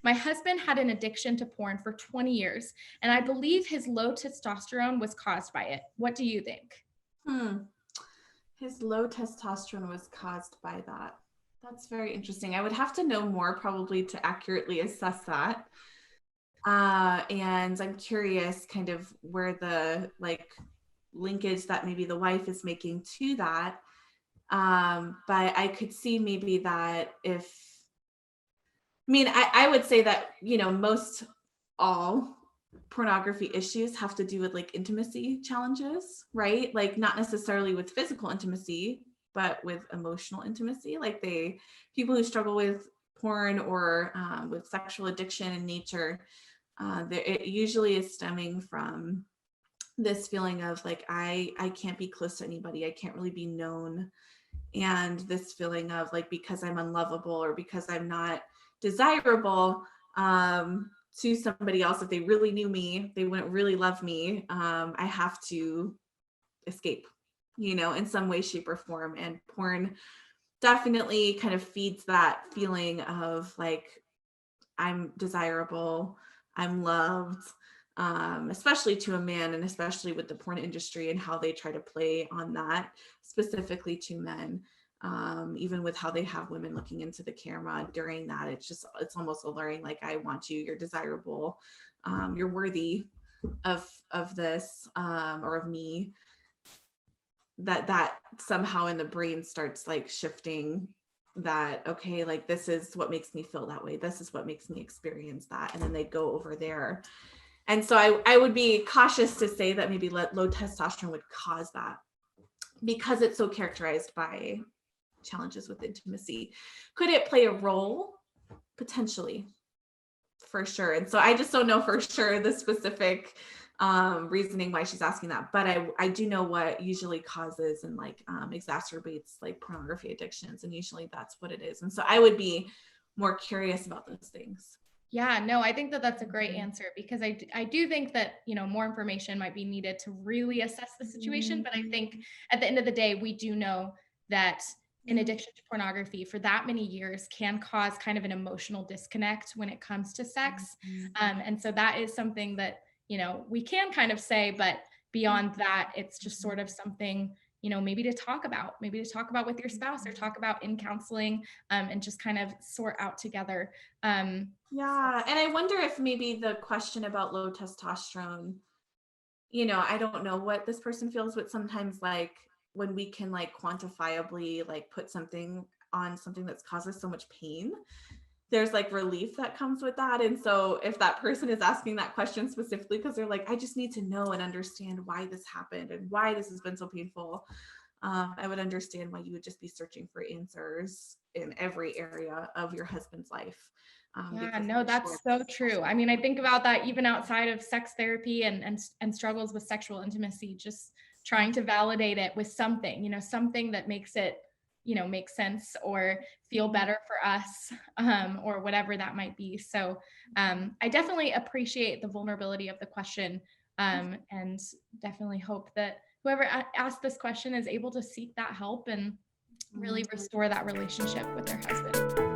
My husband had an addiction to porn for 20 years, and I believe his low testosterone was caused by it. What do you think? Hmm. His low testosterone was caused by that. That's very interesting. I would have to know more probably to accurately assess that. And I'm curious kind of where the like linkage that maybe the wife is making to that. But I could see maybe that if, I mean, I would say that, most all pornography issues have to do with like intimacy challenges, right? Like not necessarily with physical intimacy, but with emotional intimacy. Like people who struggle with porn or with sexual addiction in nature, it usually is stemming from this feeling of like, I can't be close to anybody. I can't really be known. And this feeling of like, because I'm unlovable or because I'm not desirable, to somebody else, if they really knew me, they wouldn't really love me. I have to escape, in some way, shape, or form. And porn definitely kind of feeds that feeling of like, I'm desirable, I'm loved, especially to a man, and especially with the porn industry and how they try to play on that specifically to men. Even with how they have women looking into the camera during that, it's almost alluring. Like, I want you, you're desirable, you're worthy of this, or of me. That somehow in the brain starts like shifting that, okay, like this is what makes me feel that way, this is what makes me experience that, and then they go over there. And so I would be cautious to say that maybe low testosterone would cause that, because it's so characterized by challenges with intimacy. Could it play a role? Potentially, for sure. And so I just don't know for sure the specific reasoning why she's asking that, but I do know what usually causes and like exacerbates like pornography addictions, and usually that's what it is. And so I would be more curious about those things. Yeah, no, I think that that's a great answer, because I do think that, more information might be needed to really assess the situation. But I think at the end of the day, we do know that an addiction to pornography for that many years can cause kind of an emotional disconnect when it comes to sex. And so that is something that, we can kind of say, but beyond that, it's just sort of something, maybe to talk about with your spouse, or talk about in counseling, and just kind of sort out together. Yeah. And I wonder if maybe the question about low testosterone, I don't know what this person feels, but sometimes like when we can like quantifiably like put something on something that's caused us so much pain, there's like relief that comes with that. And so if that person is asking that question specifically because they're like, I just need to know and understand why this happened and why this has been so painful, I would understand why you would just be searching for answers in every area of your husband's life. Yeah, Because no, that's so true. I mean, I think about that even outside of sex therapy and struggles with sexual intimacy, just trying to validate it with something, something that makes it, make sense or feel better for us, or whatever that might be. So I definitely appreciate the vulnerability of the question, and definitely hope that whoever asked this question is able to seek that help and really restore that relationship with their husband.